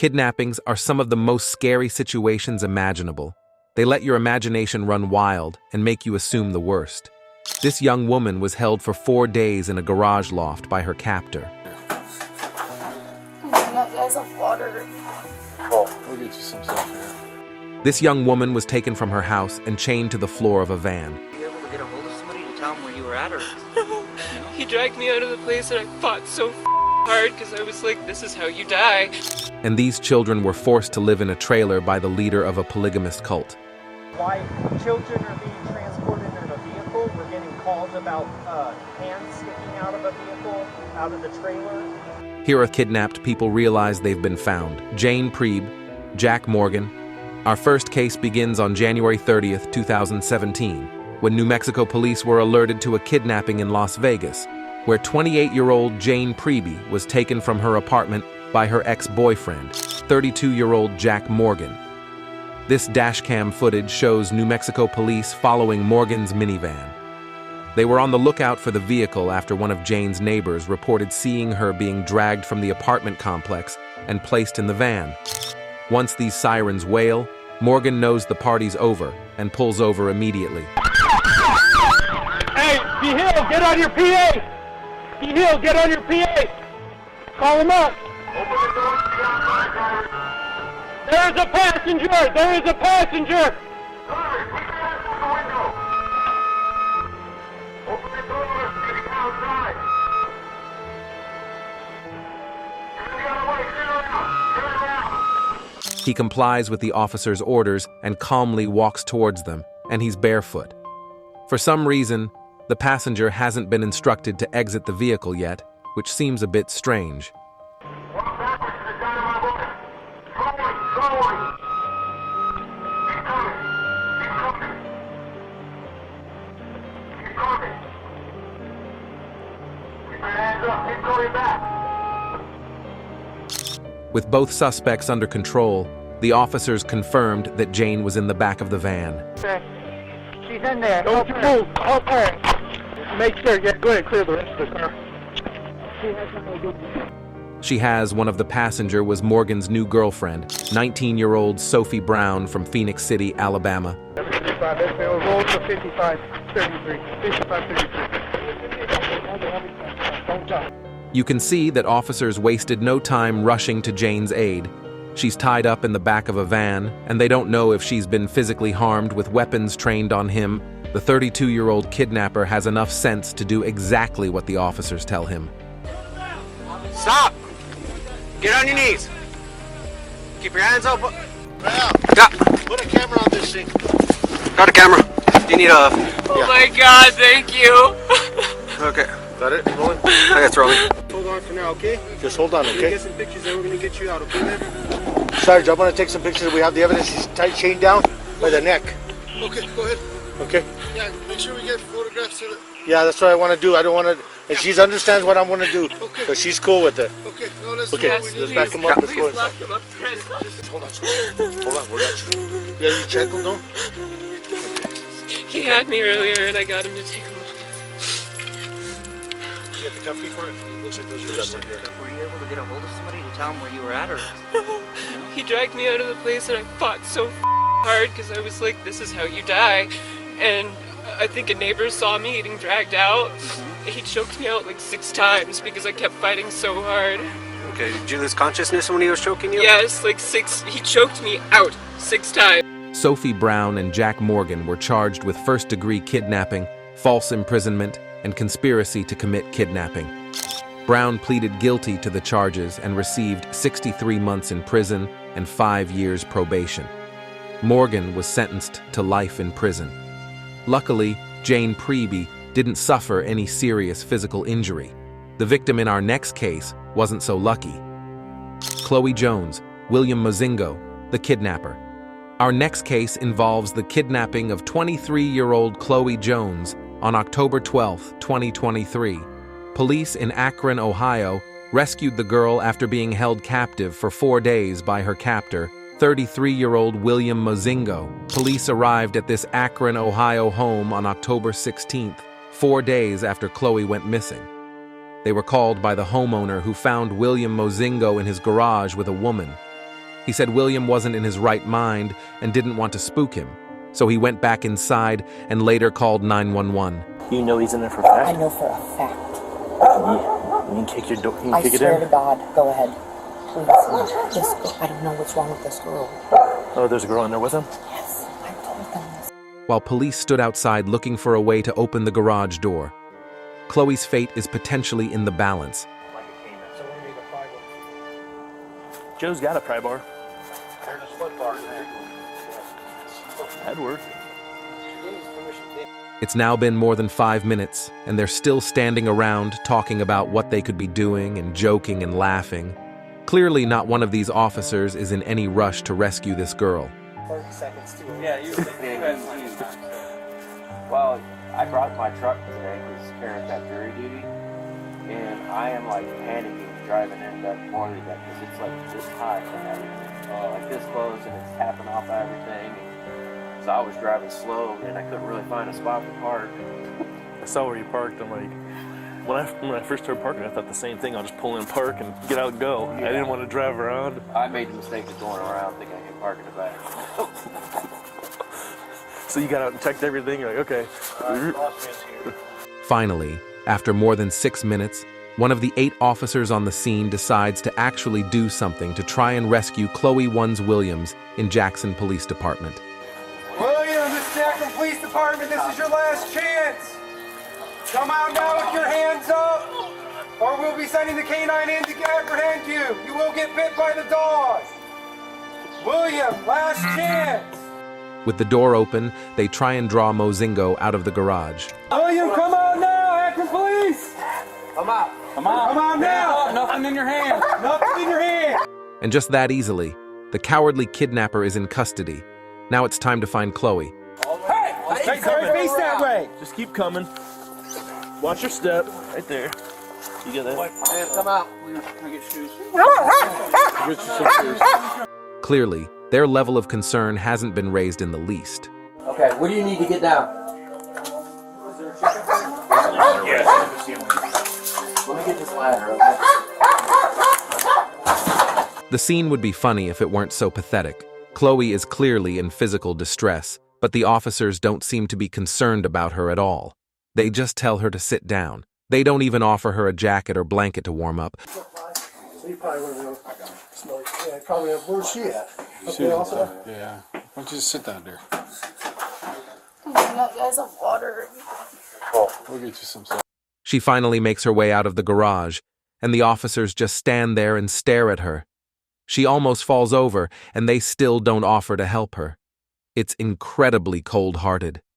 Kidnappings are some of the most scary situations imaginable. They let your imagination run wild and make you assume the worst. This young woman was held for 4 days in a garage loft by her captor. Guys, of water. We'll get you some stuff here. This young woman was taken from her house and chained to the floor of a van. Were you able to get a hold of somebody to tell them where you were at, or? He dragged me out of the place and I fought so hard because I was like, this is how you die. And these children were forced to live in a trailer by the leader of a polygamist cult. Why children are being transported in a vehicle. We're getting calls about hands sticking out of a vehicle, out of the trailer. Here are kidnapped people realize they've been found. Jane Priebe, Jack Morgan. Our first case begins on January 30th, 2017, when New Mexico police were alerted to a kidnapping in Las Vegas, where 28-year-old Jane Priebe was taken from her apartment by her ex-boyfriend, 32-year-old Jack Morgan. This dashcam footage shows New Mexico police following Morgan's minivan. They were on the lookout for the vehicle after one of Jane's neighbors reported seeing her being dragged from the apartment complex and placed in the van. Once these sirens wail, Morgan knows the party's over and pulls over immediately. Hey, B-Hill, get on your PA! B-Hill, get on your PA! Call him up! There is a passenger! There is a passenger! He complies with the officer's orders and calmly walks towards them, and he's barefoot. For some reason, the passenger hasn't been instructed to exit the vehicle yet, which seems a bit strange. With both suspects under control, the officers confirmed that Jane was in the back of the van. Okay. She's in there. Don't you move. Help her. Make sure. Yeah, go ahead. Clear the rest of the car. She has one of the passenger was Morgan's new girlfriend, 19-year-old Sophie Brown from Phoenix City, Alabama. 55. Roll to 55. 33. 55, 33. Don't jump. You can see that officers wasted no time rushing to Jane's aid. She's tied up in the back of a van, and they don't know if she's been physically harmed with weapons trained on him. The 32-year-old kidnapper has enough sense to do exactly what the officers tell him. Stop! Get on your knees. Keep your hands up. Stop. Put a camera on this thing. Got a camera. Do you need a... Oh my God, thank you. Okay. Got it? Rolling? Okay, it's rolling. Hold on for now, okay? Just hold on, We're gonna okay? get some pictures and we're gonna get you out, okay, man? Sarge, I'm gonna take some pictures. We have the evidence. She's tight, chained down by the neck. Okay, go ahead. Okay? Yeah, make sure we get photographs of it. Yeah, that's what I want to do. I don't want to... And she understands what I'm going to do. Okay. So she's cool with it. Okay, no, let's Okay, do what we let's need. back him up. Let's go Please inside. lock him up. Hold on. Hold on. We're not... Yeah, you check him, though? He had me earlier and I got him to take him off. You got the cuff key for it? Looks like those are stuck here. Were you able to get a hold of somebody to tell them where you were at, or? He dragged me out of the place and I fought so hard because I was like, this is how you die. And I think a neighbor saw me getting dragged out. He choked me out like 6 times because I kept fighting so hard. Okay, did you lose consciousness when he was choking you? Yes, like 6. He choked me out 6 times. Sophie Brown and Jack Morgan were charged with first-degree kidnapping, false imprisonment, and conspiracy to commit kidnapping. Brown pleaded guilty to the charges and received 63 months in prison and 5 years probation. Morgan was sentenced to life in prison. Luckily, Jane Priebe didn't suffer any serious physical injury. The victim in our next case wasn't so lucky. Chloe Jones, William Mozingo, the kidnapper. Our next case involves the kidnapping of 23-year-old Chloe Jones on October 12, 2023. Police in Akron, Ohio, rescued the girl after being held captive for 4 days by her captor, 33-year-old William Mozingo. Police arrived at this Akron, Ohio home on October 16th, 4 days after Chloe went missing. They were called by the homeowner who found William Mozingo in his garage with a woman. He said William wasn't in his right mind and didn't want to spook him, so he went back inside and later called 911. You know he's in there for a fact? I know for a fact. You can kick your door. You can I kick it swear in. to God, go ahead. Please. This girl, I don't know what's wrong with this girl. Oh, there's a girl in there with him? Yes, I told them this. While police stood outside looking for a way to open the garage door, Chloe's fate is potentially in the balance. Joe's got a pry bar. There's a split bar in there. That'd work. It's now been more than 5 minutes, and they're still standing around talking about what they could be doing and joking and laughing. Clearly not one of these officers is in any rush to rescue this girl. 30 seconds to it. Yeah, you Well, I brought my truck today because Eric's got jury duty, and I am like panicking driving in that morning because it's like this high from everything, like this close, and it's tapping off everything. So I was driving slow, and I couldn't really find a spot to park. I saw where you parked. I'm like, when I first started parking, I thought the same thing. I'll just pull in, park, and get out and go. Yeah. I didn't want to drive around. I made the mistake of going around thinking I could park in the back. So you got out and checked everything. You're like, okay. Finally, after more than 6 minutes, one of the 8 officers on the scene decides to actually do something to try and rescue Chloe Wuns Williams in Jackson Police Department. William, this is Jackson Police Department. This is your last chance. Come out now with your hands up, or we'll be sending the canine in to apprehend you. You will get bit by the dog. William, last chance. With the door open, they try and draw Mozingo out of the garage. William, come out now, Akron Police. Come out. Come out now. Nothing in your hand. Nothing in your hand. And just that easily, the cowardly kidnapper is in custody. Now it's time to find Chloe. Hey, face that way. Just keep coming. Watch your step. Right there. You get that? Man, come out. Clearly, their level of concern hasn't been raised in the least. Okay, what do you need to get down? Let me get this ladder, okay? The scene would be funny if it weren't so pathetic. Chloe is clearly in physical distress, but the officers don't seem to be concerned about her at all. They just tell her to sit down. They don't even offer her a jacket or blanket to warm up. So you probably want to know. Yeah, probably. Where's she at? Okay, also. Yeah. Why don't you just sit down there? You guys have water. We'll get you some stuff. She finally makes her way out of the garage, and the officers just stand there and stare at her. She almost falls over, and they still don't offer to help her. It's incredibly cold-hearted.